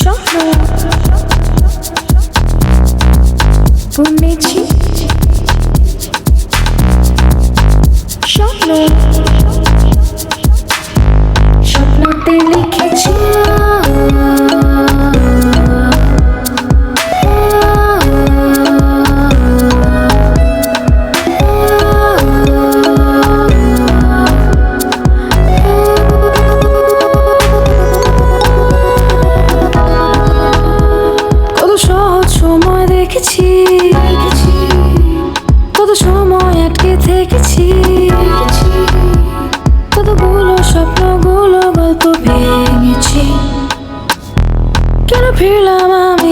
স্বপ্ন বুনেছি, স্বপ্ন স্বপ্নতে লিখেছি সময় দেখেছি, কত সময় আটকে থেকেছি, কতগুলো স্বপ্নগুলো গল্প ভেঙেছি। কেন ফিরলাম আমি